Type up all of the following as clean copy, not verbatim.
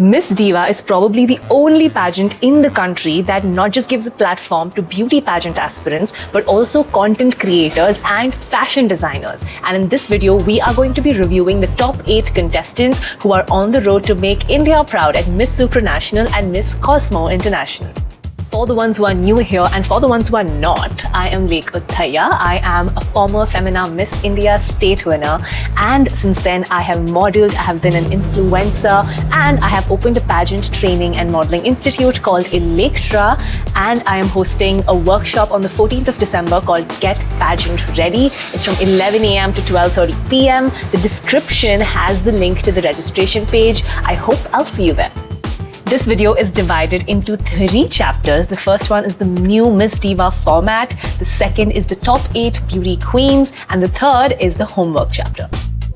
Miss Diva is probably the only pageant in the country that not just gives a platform to beauty pageant aspirants, but also content creators and fashion designers. And in this video, we are going to be reviewing the top 8 contestants who are on the road to make India proud at Miss Supranational and Miss Cosmo International. For the ones who are new here and for the ones who are not, I am Lekh Uthaiah. I am a former Femina Miss India state winner, and since then I have modeled, I have been an influencer, and I have opened a pageant training and modeling institute called ELEKHTRA, and I am hosting a workshop on the 14th of December called Get Pageant Ready. It's from 11 a.m. to 12:30 p.m. The description has the link to the registration page. I hope I'll see you there. This video is divided into 3 chapters. The first one is the new Miss Diva format, the second is the top 8 beauty queens, and the third is the homework chapter.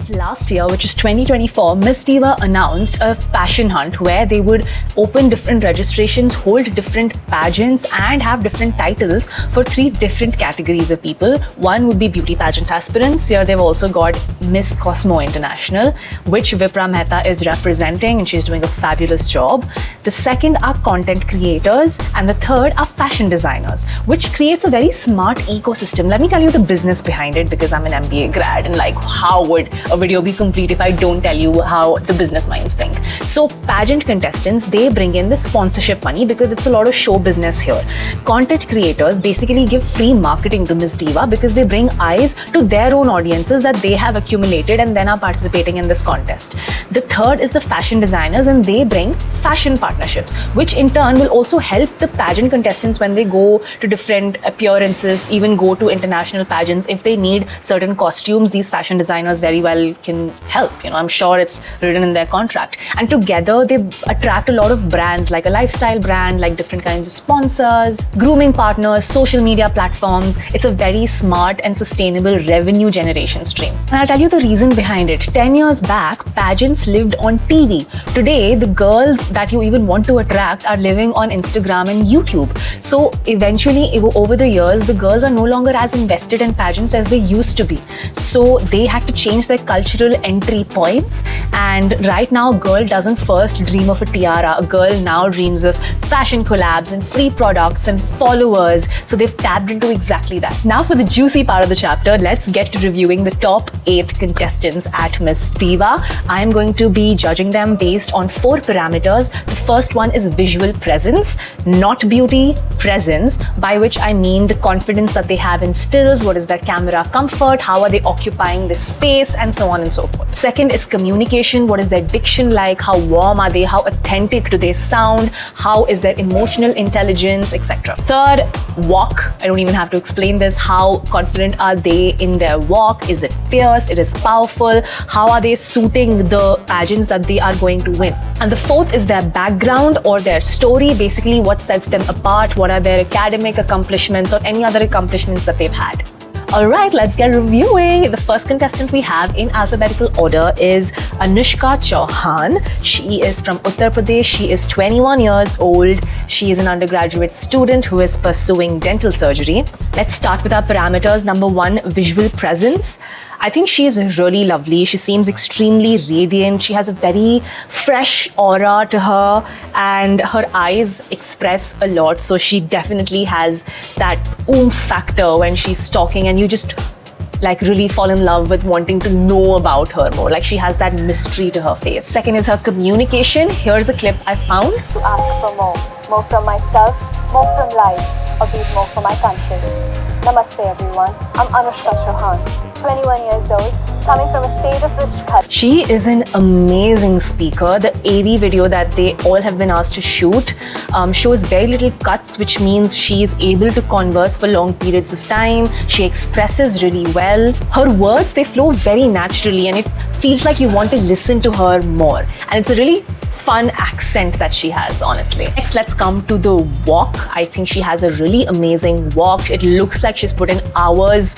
Last year, which is 2024, Miss Diva announced a passion hunt where they would open different registrations, hold different pageants, and have different titles for 3 different categories of people. One would be beauty pageant aspirants. Here they've also got Miss Cosmo International, which Vipra Mehta is representing, and she's doing a fabulous job. The second are content creators, and the third are fashion designers, which creates a very smart ecosystem. Let me tell you the business behind it, because I'm an MBA grad, and like, how would a video be complete if I don't tell you how the business minds think? So pageant contestants, they bring in the sponsorship money because it's a lot of show business here. Content creators basically give free marketing to Miss Diva because they bring eyes to their own audiences that they have accumulated and then are participating in this contest. The third is the fashion designers, and they bring fashion partnerships, which in turn will also help the pageant contestants when they go to different appearances, even go to international pageants. If they need certain costumes, these fashion designers very well can help. I'm sure it's written in their contract. And together they attract a lot of brands, like a lifestyle brand, like different kinds of sponsors, grooming partners, social media platforms. It's a very smart and sustainable revenue generation stream. And I'll tell you the reason behind it. 10 years back, pageants lived on TV. Today, the girls that you even want to attract are living on Instagram and YouTube. So eventually, over the years, the girls are no longer as invested in pageants as they used to be. So they had to change their cultural entry points, and right now a girl doesn't first dream of a tiara. A girl now dreams of fashion collabs and free products and followers, so they've tapped into exactly that. Now for the juicy part of the chapter, let's get to reviewing the top 8 contestants at Miss Diva. I'm going to be judging them based on 4 parameters. The first one is visual presence, not beauty, presence, by which I mean the confidence that they have in stills, what is their camera comfort, how are they occupying the space, and so on and so forth. Second is communication. What is their diction like? How warm are they? How authentic do they sound? How is their emotional intelligence, etc. Third, walk. I don't even have to explain this. How confident are they in their walk? Is it fierce? It is powerful? How are they suiting the pageants that they are going to win? And the fourth is their background or their story. Basically, what sets them apart? What are their academic accomplishments or any other accomplishments that they've had? Alright, let's get reviewing. The first contestant we have in alphabetical order is Anushka Chauhan. She is from Uttar Pradesh. She is 21 years old. She is an undergraduate student who is pursuing dental surgery. Let's start with our parameters. Number 1, visual presence. I think she is really lovely. She seems extremely radiant. She has a very fresh aura to her, and her eyes express a lot. So she definitely has that oomph factor when she's talking, and you just like really fall in love with wanting to know about her more. Like, she has that mystery to her face. Second is her communication. Here's a clip I found. To ask for more from myself, more from life, or be more for my country. Namaste everyone, I'm Anushka Chauhan, 21 years old, coming from a state of rich culture. She is an amazing speaker. The AV video that they all have been asked to shoot shows very little cuts, which means she is able to converse for long periods of time. She expresses really well. Her words, they flow very naturally, and it feels like you want to listen to her more. And it's a really fun accent that she has, honestly. Next, let's come to the walk. I think she has a really amazing walk. It looks like she's put in hours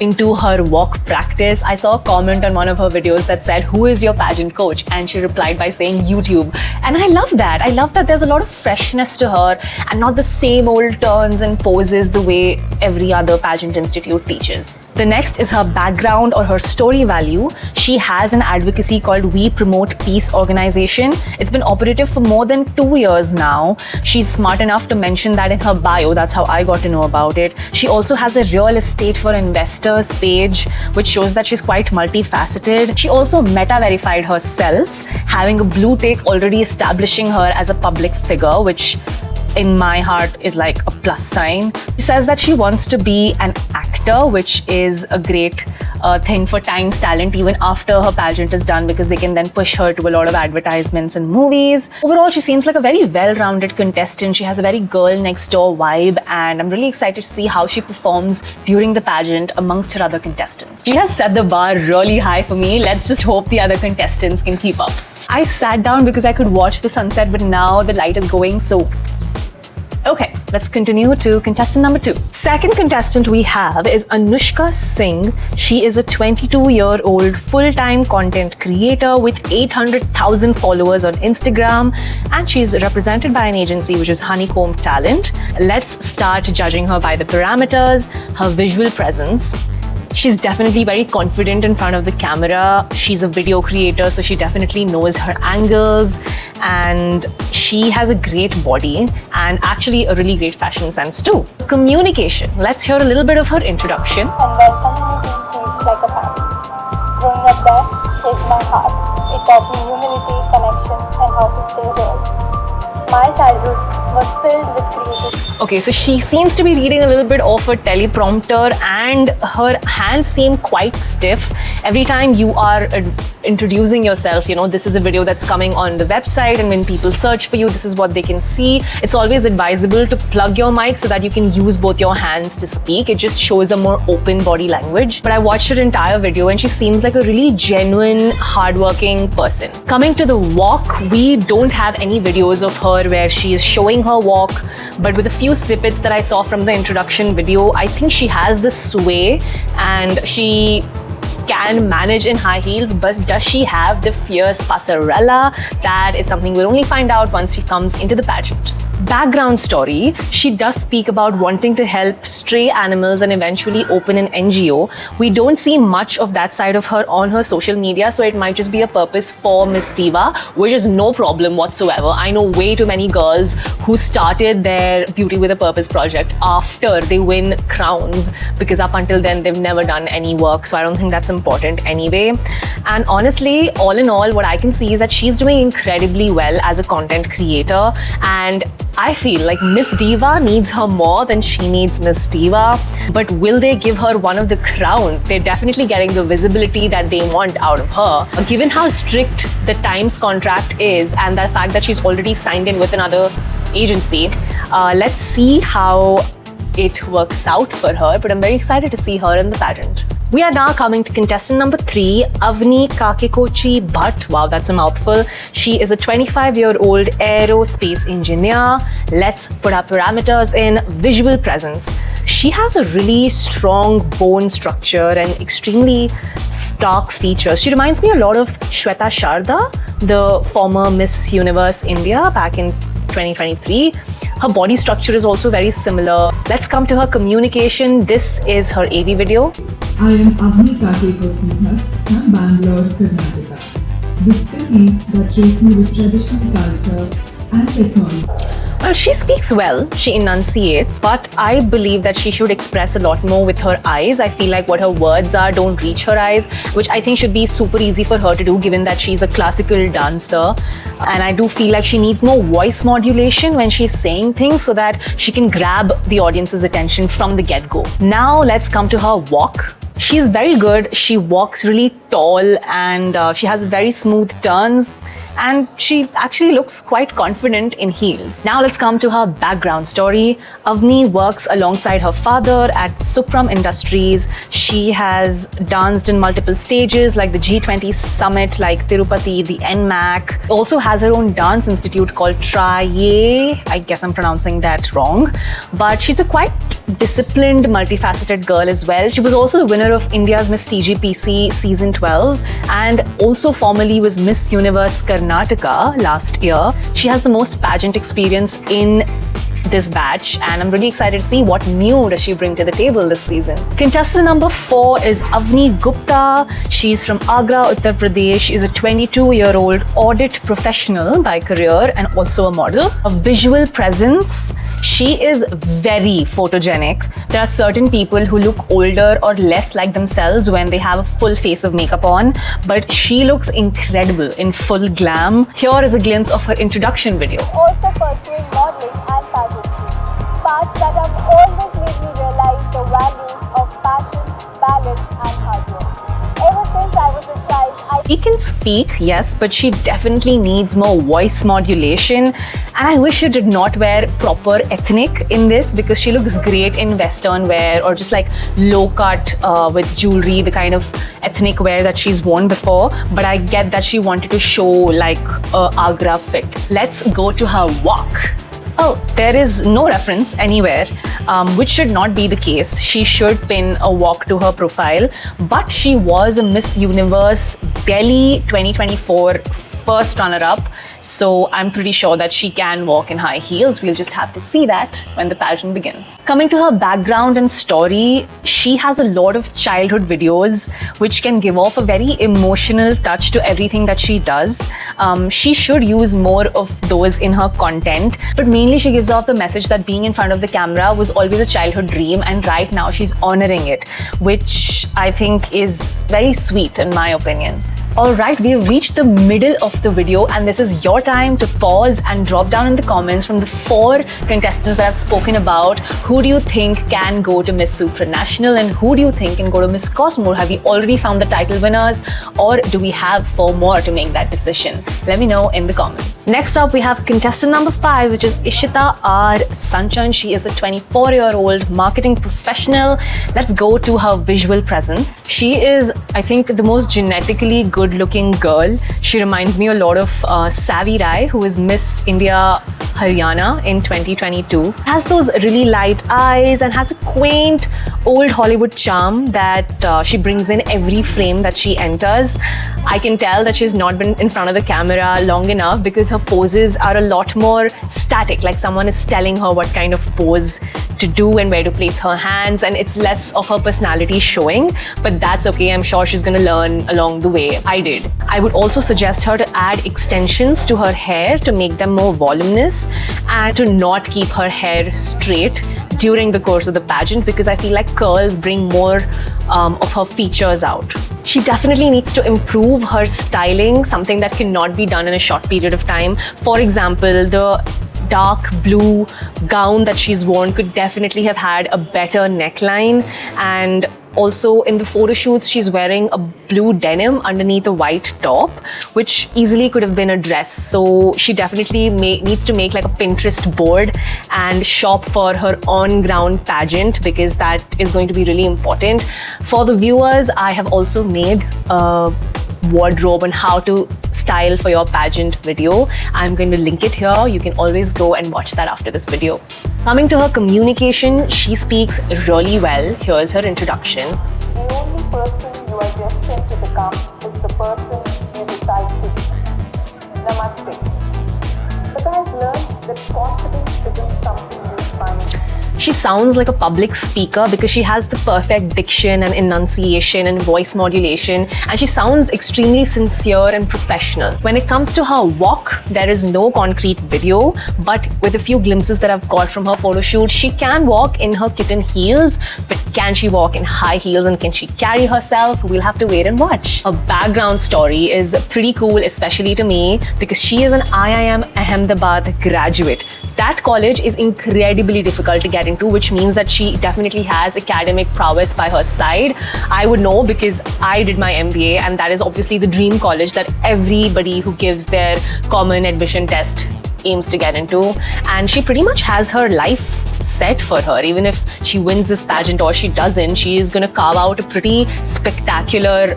into her walk practice. I saw a comment on one of her videos that said, "Who is your pageant coach?" And she replied by saying YouTube. And I love that. I love that there's a lot of freshness to her and not the same old turns and poses the way every other pageant institute teaches. The next is her background or her story value. She has an advocacy called We Promote Peace organization. It's been operative for more than 2 years now. She's smart enough to mention that in her bio. That's how I got to know about it. She also has a real estate for investors page, which shows that she's quite multifaceted. She also meta-verified herself, having a blue tick already establishing her as a public figure, which in my heart is like a plus sign. She says that she wants to be an actor, which is a great thing for Times Talent even after her pageant is done, because they can then push her to a lot of advertisements and movies. Overall, she seems like a very well-rounded contestant. She has a very girl next door vibe, and I'm really excited to see how she performs during the pageant amongst her other contestants. She has set the bar really high for me. Let's just hope the other contestants can keep up. I sat down because I could watch the sunset, but now the light is going, so okay, let's continue to contestant number 2. Second contestant we have is Anushka Singh. She is a 22-year-old full-time content creator with 800,000 followers on Instagram, and she's represented by an agency which is Honeycomb Talent. Let's start judging her by the parameters. Her visual presence. She's definitely very confident in front of the camera. She's a video creator, so she definitely knows her angles, and she has a great body and actually a really great fashion sense too. Communication. Let's hear a little bit of her introduction. And while community feels like a family. Growing up there shaped my heart. It taught me humility, connection, and how to stay real. My childhood was filled with creativity. Okay, so she seems to be reading a little bit off her teleprompter, and her hands seem quite stiff. Every time you are introducing yourself, you know, this is a video that's coming on the website, and when people search for you, this is what they can see. It's always advisable to plug your mic so that you can use both your hands to speak. It just shows a more open body language. But I watched her entire video and she seems like a really genuine, hardworking person. Coming to the walk, we don't have any videos of her where she is showing her walk, but with a few snippets that I saw from the introduction video, I think she has the sway and she can manage in high heels, but does she have the fierce passarella? That is something we'll only find out once she comes into the pageant. Background story. She does speak about wanting to help stray animals and eventually open an NGO. We don't see much of that side of her on her social media, so it might just be a purpose for Miss Diva, which is no problem whatsoever. I know way too many girls who started their Beauty with a Purpose project after they win crowns, because up until then they've never done any work, so I don't think that's important anyway. And honestly, all in all, what I can see is that she's doing incredibly well as a content creator, and I feel like Miss Diva needs her more than she needs Miss Diva. But will they give her one of the crowns? They're definitely getting the visibility that they want out of her. Given how strict the Times contract is and the fact that she's already signed in with another agency, let's see how it works out for her. But I'm very excited to see her in the pageant. We are now coming to contestant number 3, Avni Kakekochi Bhatt. Wow, that's a mouthful. She is a 25-year-old aerospace engineer. Let's put our parameters in. Visual presence. She has a really strong bone structure and extremely stark features. She reminds me a lot of Shweta Sharda, the former Miss Universe India back in 2023. Her body structure is also very similar. Let's come to her communication. This is her AV video. I am Avni Kakekochi Bhatt from Bangalore, Karnataka, the city that raised me with traditional culture and technology. Well, she speaks well, she enunciates, but I believe that she should express a lot more with her eyes. I feel like what her words are don't reach her eyes, which I think should be super easy for her to do given that she's a classical dancer. And I do feel like she needs more voice modulation when she's saying things so that she can grab the audience's attention from the get-go. Now let's come to her walk. She's very good. She walks really tall and she has very smooth turns. and she actually looks quite confident in heels. Now let's come to her background story. Avni works alongside her father at Supranational Industries. She has danced in multiple stages like the G20 Summit, like Tirupati, the NMAC. Also has her own dance institute called Triye. I guess I'm pronouncing that wrong. But she's a quite disciplined, multifaceted girl as well. She was also the winner of India's Miss TGPC Season 12 and also formerly was Miss Universe Karnataka last year. She has the most pageant experience in this batch, and I'm really excited to see what new does she bring to the table this season. Contestant number 4 is Avni Gupta. She's from Agra, Uttar Pradesh. She's a 22-year-old audit professional by career and also a model. A visual presence. She is very photogenic. There are certain people who look older or less like themselves when they have a full face of makeup on, but she looks incredible in full glam. Here is a glimpse of her introduction video. Also pursuing modeling and pageantry, paths that have always made me realize the values of passion, balance and hard work. Ever since I was a child, She can speak, yes, but she definitely needs more voice modulation. And I wish she did not wear proper ethnic in this, because she looks great in western wear or just like low cut with jewelry, the kind of ethnic wear that she's worn before. But I get that she wanted to show like a Agra fit. Let's go to her walk. Oh, there is no reference anywhere, which should not be the case. She should pin a walk to her profile, but she was a Miss Universe Delhi 2024 first runner-up, so I'm pretty sure that she can walk in high heels. We'll just have to see that when the pageant begins. Coming to her background and story, she has a lot of childhood videos which can give off a very emotional touch to everything that she does. She should use more of those in her content, but mainly she gives off the message that being in front of the camera was always a childhood dream, and right now she's honoring it, which I think is very sweet in my opinion. Alright, we have reached the middle of the video, and this is your time to pause and drop down in the comments from the 4 contestants that I've spoken about. Who do you think can go to Miss Supranational and who do you think can go to Miss Cosmo? Have you already found the title winners, or do we have 4 more to make that decision? Let me know in the comments. Next up, we have contestant number 5, which is Ishita R. Sanchan. She is a 24-year-old marketing professional. Let's go to her visual presence. She is, I think, the most genetically good-looking girl. She reminds me a lot of Savi Rai, who is Miss India Haryana in 2022. Has those really light eyes and has a quaint old Hollywood charm that she brings in every frame that she enters. I can tell that she's not been in front of the camera long enough because her poses are a lot more static, like someone is telling her what kind of pose to do and where to place her hands, and it's less of her personality showing, but that's okay. I'm sure she's gonna learn along the way. I did. I would also suggest her to add extensions to her hair to make them more voluminous and to not keep her hair straight during the course of the pageant, because I feel like curls bring more of her features out. She definitely needs to improve her styling, something that cannot be done in a short period of time. For example, the dark blue gown that she's worn could definitely have had a better neckline, and also in the photo shoots she's wearing a blue denim underneath a white top, which easily could have been a dress. So she definitely needs to make like a Pinterest board and shop for her on-ground pageant, because that is going to be really important. For the viewers, I have also made a wardrobe on how to style for your pageant video. I'm going to link it here. You can always go and watch that after this video. Coming to her communication, she speaks really well. Here's her introduction. the only person you are destined to become is the person you decide to be. Namaste. But I've learned that confidence isn't something you find. She sounds like a public speaker because she has the perfect diction and enunciation and voice modulation, and she sounds extremely sincere and professional. When it comes to her walk, there is no concrete video, but with a few glimpses that I've got from her photo shoot, she can walk in her kitten heels, but can she walk in high heels and can she carry herself? We'll have to wait and watch. Her background story is pretty cool, especially to me, because she is an IIM Ahmedabad graduate. That college is incredibly difficult to get into, which means that she definitely has academic prowess by her side. I would know because I did my MBA, and that is obviously the dream college that everybody who gives their common admission test aims to get into, and she pretty much has her life set for her. Even if she wins this pageant or she doesn't, she is going to carve out a pretty spectacular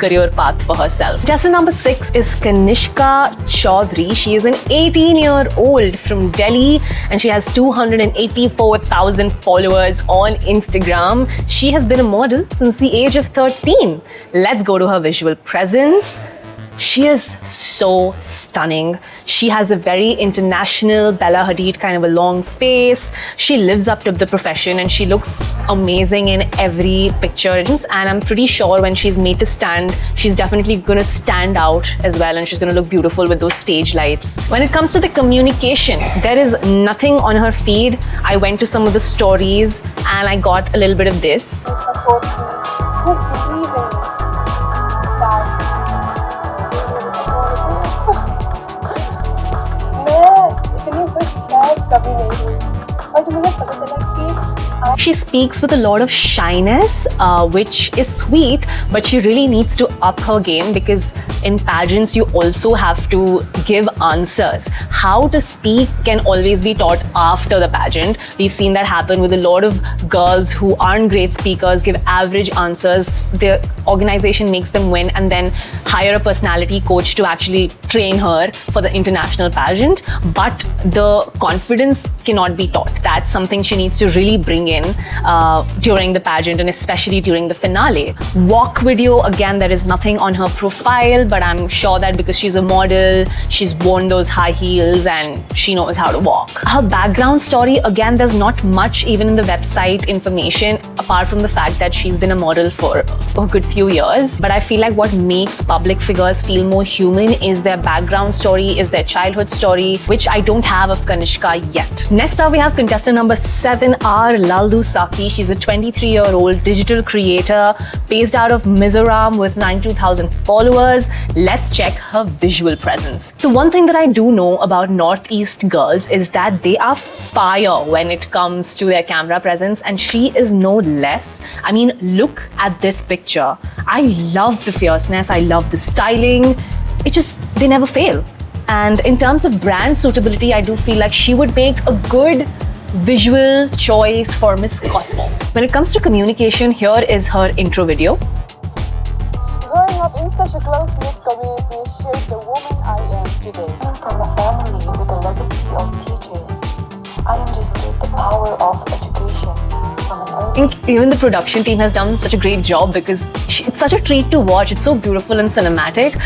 career path for herself. Contestant number 6 is Kanishka Chaudhary. She is an 18-year-old from Delhi, and she has 284,000 followers on Instagram. She has been a model since the age of 13. Let's go to her visual presence. She is so stunning. She has a very international Bella Hadid kind of a long face. She lives up to the profession and she looks amazing in every picture. And I'm pretty sure when she's made to stand, she's definitely going to stand out as well, and she's going to look beautiful with those stage lights. When it comes to the communication, there is nothing on her feed. I went to some of the stories and I got a little bit of this. Support me, who believe in me, that इतनी खुश शायद कभी नहीं हुई और जब मुझे पता चला कि She speaks with a lot of shyness, which is sweet, but she really needs to up her game because in pageants you also have to give answers. How to speak can always be taught after the pageant. We've seen that happen with a lot of girls who aren't great speakers, give average answers. The organization makes them win and then hire a personality coach to actually train her for the international pageant. But the confidence cannot be taught. That's something she needs to really bring in during the pageant and especially during the finale. Walk video, again, there is nothing on her profile, but I'm sure that because she's a model, she's worn those high heels and she knows how to walk. Her background story, again, there's not much even in the website information apart from the fact that she's been a model for a good few years. But I feel like what makes public figures feel more human is their background story, is their childhood story, which I don't have of Kanishka yet. Next up, we have contestant number 7, R. Laldu Saki. She's a 23-year-old digital creator based out of Mizoram with 92,000 followers. Let's check her visual presence. The one thing that I do know about Northeast girls is that they are fire when it comes to their camera presence, and she is no less. I mean, look at this picture. I love the fierceness, I love the styling. They never fail. And in terms of brand suitability, I do feel like she would make a good visual choice for Miss Cosmo. When it comes to communication, here is her intro video. growing up in such a close-knit community shaped the woman I am today. Coming from a family with a legacy of teachers, I understood the power of education from an early. I think even the production team has done such a great job because it's such a treat to watch. It's so beautiful and cinematic.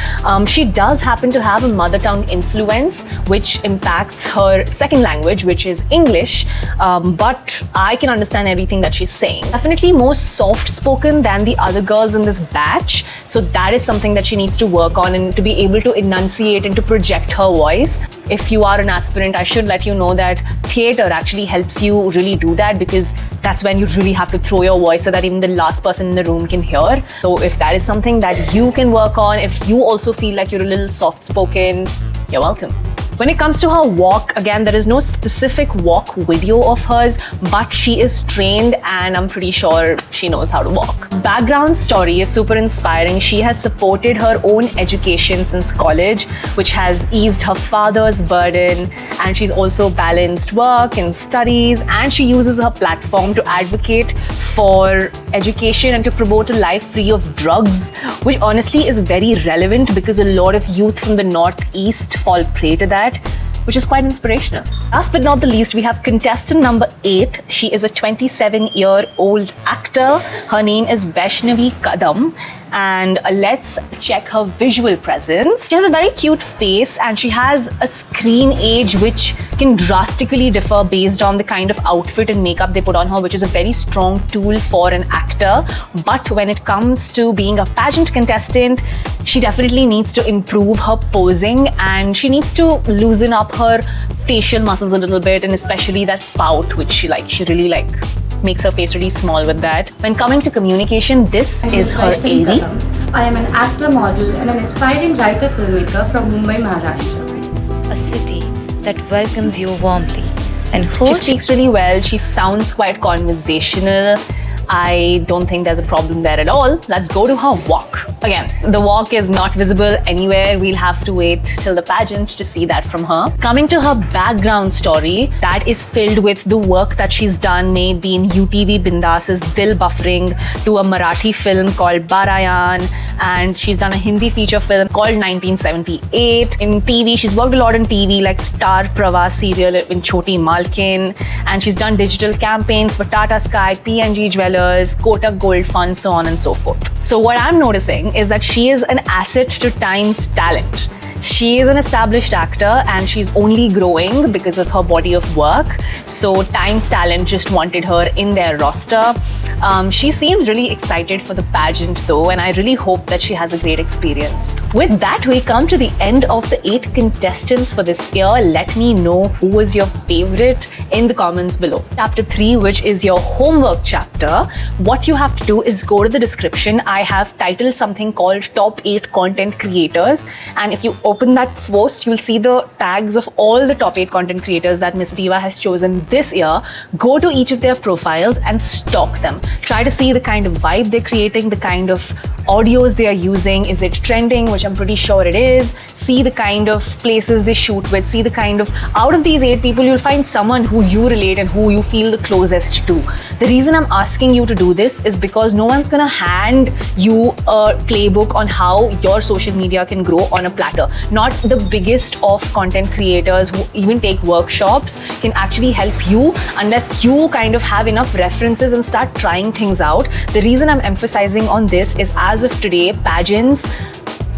She does happen to have a mother tongue influence, which impacts her second language, which is English. But I can understand everything that she's saying. Definitely more soft-spoken than the other girls in this batch. So that is something that she needs to work on, and to be able to enunciate and to project her voice. If you are an aspirant, I should let you know that theatre actually helps you really do that, because that's when you really have to throw your voice so that even the last person in the room can hear. So if that is something that you can work on, if you also feel like you're a little soft-spoken, you're welcome. When it comes to her walk, again, there is no specific walk video of hers, but she is trained and I'm pretty sure she knows how to walk. Background story is super inspiring. She has supported her own education since college, which has eased her father's burden, and she's also balanced work and studies, and she uses her platform to advocate for education and to promote a life free of drugs, which honestly is very relevant because a lot of youth from the Northeast fall prey to that, which is quite inspirational. Last but not the least, we have contestant number 8. She is a 27-year-old actor. Her name is Vaishnavi Kadam, and let's check her visual presence. She has a very cute face and she has a screen age which can drastically differ based on the kind of outfit and makeup they put on her, which is a very strong tool for an actor. But when it comes to being a pageant contestant, she definitely needs to improve her posing and she needs to loosen up her facial muscles a little bit, and especially that pout, which she really makes her face really small with that. When coming to communication, this is her AD. I am an actor, model and an aspiring writer-filmmaker from Mumbai, Maharashtra. A city that welcomes you warmly. and She host. speaks really well. She sounds quite conversational. I don't think there's a problem there at all. Let's go to her walk. Again, the walk is not visible anywhere. We'll have to wait till the pageant to see that from her. Coming to her background story, that is filled with the work that she's done, maybe in UTV Bindas's Dil Buffering, to a Marathi film called Barayan, and she's done a Hindi feature film called 1978. In TV, she's worked a lot on TV like Star Pravas serial in Choti Malkin, and she's done digital campaigns for Tata Sky, P&G Jewelers, Kotak Gold Fund, so on and so forth. So what I'm noticing is that she is an asset to Time's talent. She is an established actor and she's only growing because of her body of work. So Time's Talent just wanted her in their roster. She seems really excited for the pageant though, and I really hope that she has a great experience. With that, we come to the end of the 8 contestants for this year. Let me know who was your favorite in the comments below. Chapter 3, which is your homework chapter, what you have to do is go to the description. I have titled something called Top 8 Content Creators, and if you open that post, you'll see the tags of all the top 8 content creators that Miss Diva has chosen this year. Go to each of their profiles and stalk them. Try to see the kind of vibe they're creating, the kind of audios they are using. Is it trending? Which I'm pretty sure it is. See the kind of places they shoot with. See the kind of, out of these 8 people, you'll find someone who you relate and who you feel the closest to. The reason I'm asking you to do this is because no one's gonna hand you a playbook on how your social media can grow on a platter. Not the biggest of content creators who even take workshops can actually help you unless you kind of have enough references and start trying things out. The reason I'm emphasizing on this is, as of today, pageants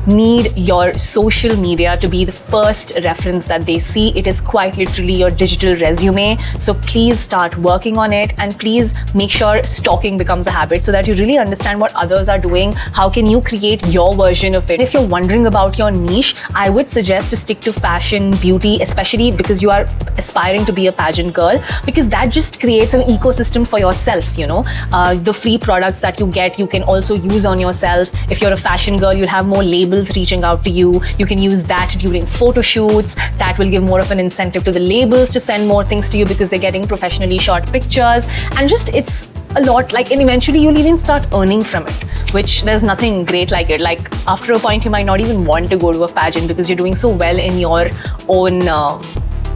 need your social media to be the first reference that they see. It is quite literally your digital resume. So please start working on it, and please make sure stalking becomes a habit so that you really understand what others are doing. How can you create your version of it? If you're wondering about your niche, I would suggest to stick to fashion, beauty, especially because you are aspiring to be a pageant girl, because that just creates an ecosystem for yourself, you know. The free products that you get, you can also use on yourself. If you're a fashion girl, you'll have more labels reaching out to you. You can use that during photo shoots. That will give more of an incentive to the labels to send more things to you because they're getting professionally shot pictures. And just, it's a lot, like, and eventually you'll even start earning from it, which there's nothing great like it. Like, after a point, you might not even want to go to a pageant because you're doing so well in your own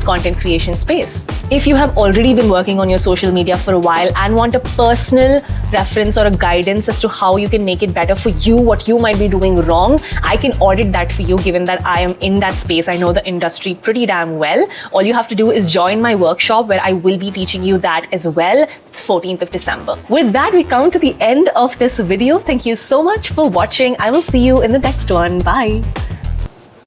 content creation space. If you have already been working on your social media for a while and want a personal reference or a guidance as to how you can make it better for you, what you might be doing wrong, I can audit that for you, given that I am in that space. I know the industry pretty damn well. All you have to do is join my workshop where I will be teaching you that as well. It's 14th of December. With that, we come to the end of this video. Thank you so much for watching. I will see you in the next one. Bye.